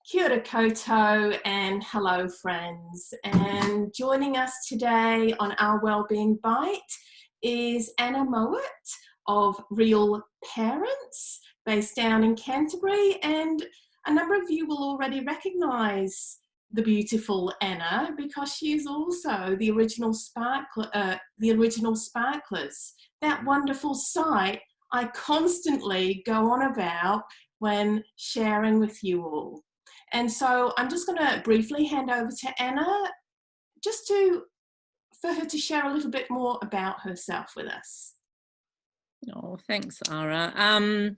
Kia ora koutou and hello friends, and joining us today on our Wellbeing Bite is Anna Mowat of Real Parents based down in Canterbury, and a number of you will already recognise the beautiful Anna because she is also the original Sparklers, that wonderful site I constantly go on about when sharing with you all. And so I'm just going to briefly hand over to Anna just for her to share a little bit more about herself with us. Oh, thanks, Ara.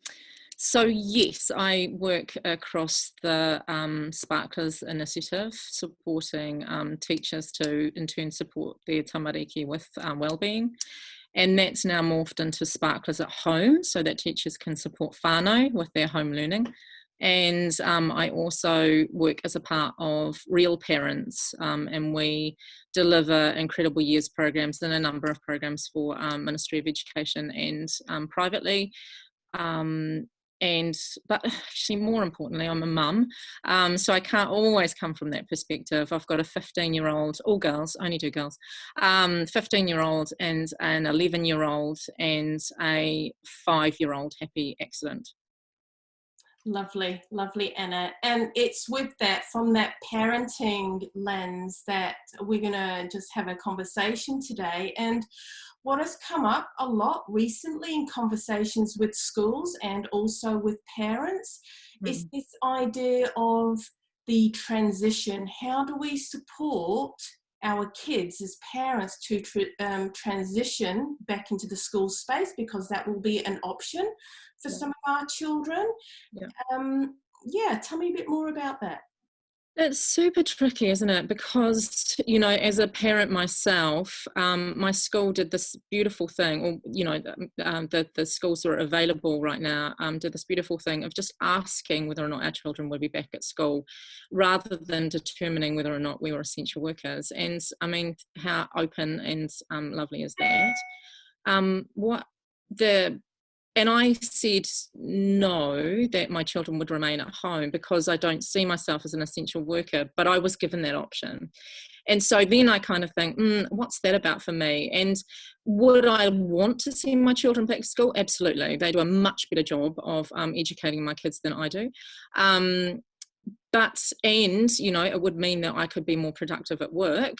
So yes, I work across the Sparklers initiative, supporting teachers to in turn support their tamariki with wellbeing. And that's now morphed into Sparklers at Home, so that teachers can support whānau with their home learning. And I also work as a part of Real Parents, and we deliver incredible years programs and a number of programs for Ministry of Education and privately. But actually, more importantly, I'm a mum, so I can't always come from that perspective. I've got a 15-year-old, all girls, only two girls, 15-year-old and an 11-year-old and a 5-year-old happy accident. Lovely, lovely, Anna. And it's with that, from that parenting lens, that we're going to just have a conversation today. And what has come up a lot recently in conversations with schools and also with parents is this idea of the transition. How do we support our kids as parents to transition back into the school space, because that will be an option for some of our children. Tell me a bit more about that. It's super tricky, isn't it? Because, you know, as a parent myself, my school did this beautiful thing, or, you know, the schools that are available right now did this beautiful thing of just asking whether or not our children would be back at school, rather than determining whether or not we were essential workers. And I mean, how open and lovely is that? And I said no, that my children would remain at home because I don't see myself as an essential worker, but I was given that option. And so then I kind of think, what's that about for me? And would I want to send my children back to school? Absolutely. They do a much better job of educating my kids than I do. You know, it would mean that I could be more productive at work.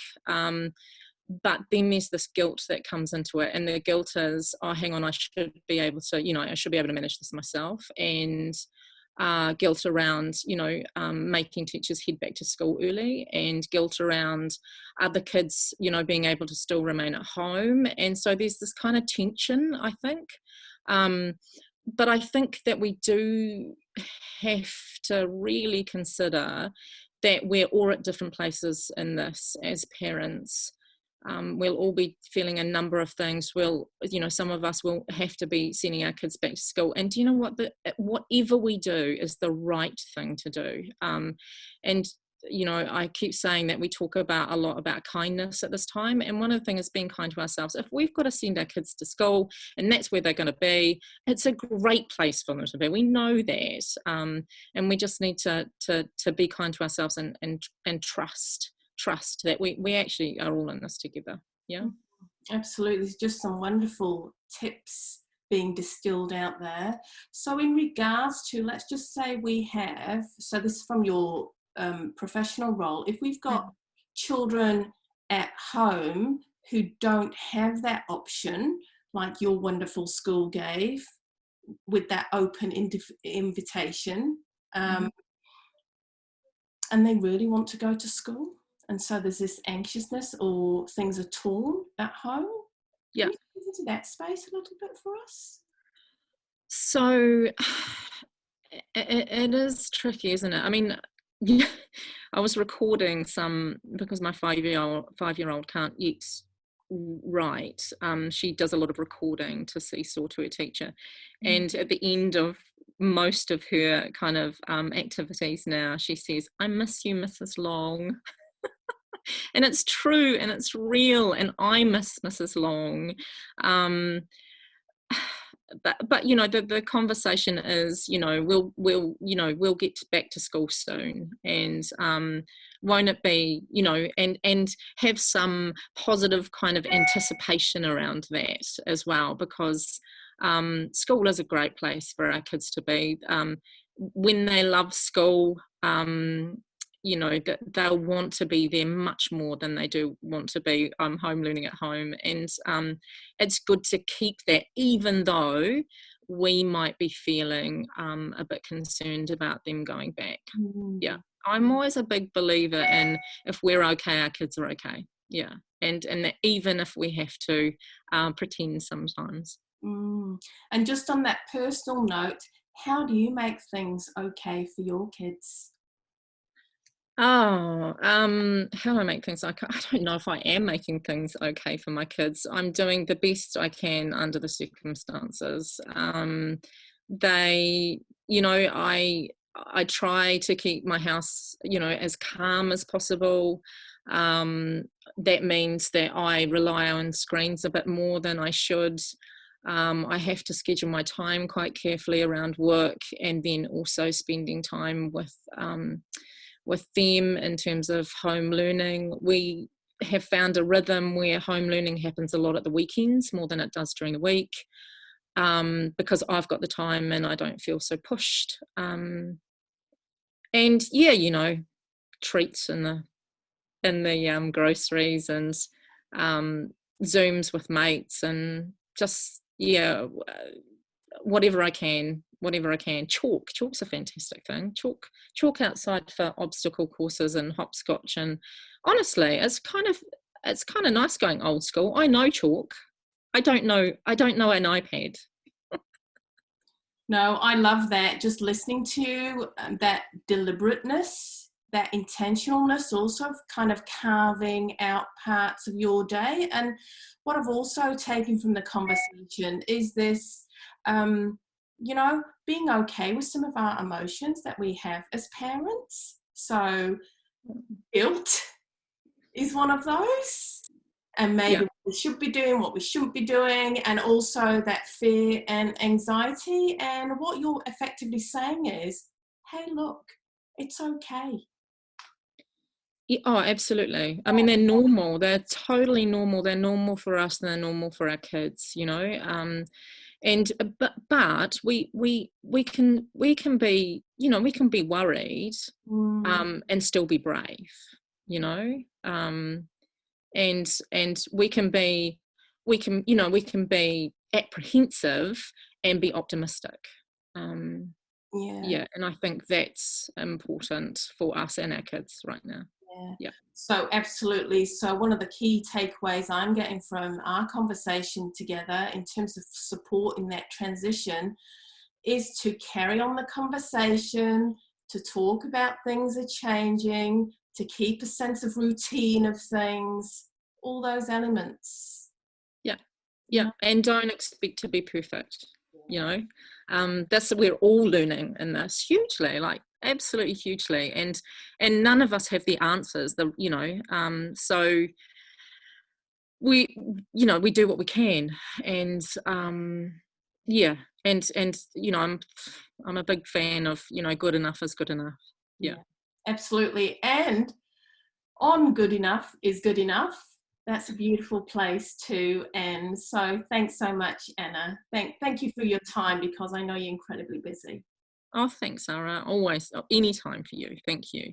But then there's this guilt that comes into it, and the guilt is, oh, hang on, I should be able to, you know, I should be able to manage this myself. And guilt around, you know, making teachers head back to school early, and guilt around other kids, you know, being able to still remain at home. And so there's this kind of tension, I think. But I think that we do have to really consider that we're all at different places in this as parents. We'll all be feeling a number of things. You know, some of us will have to be sending our kids back to school. And do you know what? Whatever we do is the right thing to do. And, you know, I keep saying that we talk a lot about kindness at this time. And one of the things is being kind to ourselves. If we've got to send our kids to school and that's where they're going to be, it's a great place for them to be. We know that. And we just need to be kind to ourselves and trust that we actually are all in this together. Yeah, absolutely. There's just some wonderful tips being distilled out there. So in regards to, let's just say we have, so this is from your professional role, if we've got children at home who don't have that option, like your wonderful school gave with that open invitation, and they really want to go to school, and so there's this anxiousness, or things are torn at home. Yeah. Can you get into that space a little bit for us? So it is tricky, isn't it? I mean, I was recording because my 5-year-old can't yet write. She does a lot of recording to seesaw to her teacher. And at the end of most of her kind of activities now, she says, "I miss you, Mrs. Long." And it's true, and it's real, and I miss Mrs. Long. but you know, the conversation is, you know, we'll get back to school soon, and won't it be, you know, and have some positive kind of anticipation around that as well, because school is a great place for our kids to be. When they love school, you know, they'll want to be there much more than they do want to be home learning at home. And it's good to keep that, even though we might be feeling a bit concerned about them going back. Yeah, I'm always a big believer in, if we're okay, our kids are okay. Yeah, and that even if we have to pretend sometimes. And just on that personal note, how do you make things okay for your kids? Oh, how do I make things okay? I don't know if I am making things okay for my kids. I'm doing the best I can under the circumstances. They, you know, I try to keep my house, you know, as calm as possible. That means that I rely on screens a bit more than I should. I have to schedule my time quite carefully around work, and then also spending time with them in terms of home learning. We have found a rhythm where home learning happens a lot at the weekends more than it does during the week, because I've got the time and I don't feel so pushed. And yeah, you know, treats in the groceries, and Zooms with mates, and just, yeah, whatever I can. Chalk's a fantastic thing. Chalk outside for obstacle courses and hopscotch, and honestly, it's kind of nice going old school. I know chalk. I don't know an iPad. No, I love that. Just listening to that deliberateness, that intentionalness, also of kind of carving out parts of your day. And what I've also taken from the conversation is this, you know, being okay with some of our emotions that we have as parents. So guilt is one of those, and maybe Yeah, what we should be doing, what we shouldn't be doing, and also that fear and anxiety. And what you're effectively saying is, hey, look, it's okay. yeah. Oh, absolutely. I mean, they're normal. They're totally normal. They're normal for us, and they're normal for our kids, you know. And but we can be, you know, we can be worried, and still be brave, you know. And we can be apprehensive and be optimistic. Yeah. Yeah, and I think that's important for us and our kids right now. Yeah. Yeah. So absolutely. So one of the key takeaways I'm getting from our conversation together in terms of support in that transition is to carry on the conversation, to talk about things are changing, to keep a sense of routine of things, all those elements. Yeah. Yeah, Yeah. and don't expect to be perfect, you know. That's, we're all learning in this hugely, like absolutely hugely, and none of us have the answers, the, you know, so we, you know, we do what we can. And yeah, and you know, I'm a big fan of, you know, good enough is good enough. Yeah. Yeah, absolutely. And on good enough is good enough. That's a beautiful place to end. So thanks so much, Anna. Thank you for your time, because I know you're incredibly busy. Oh, thanks, Sarah. Always, any time for you. Thank you.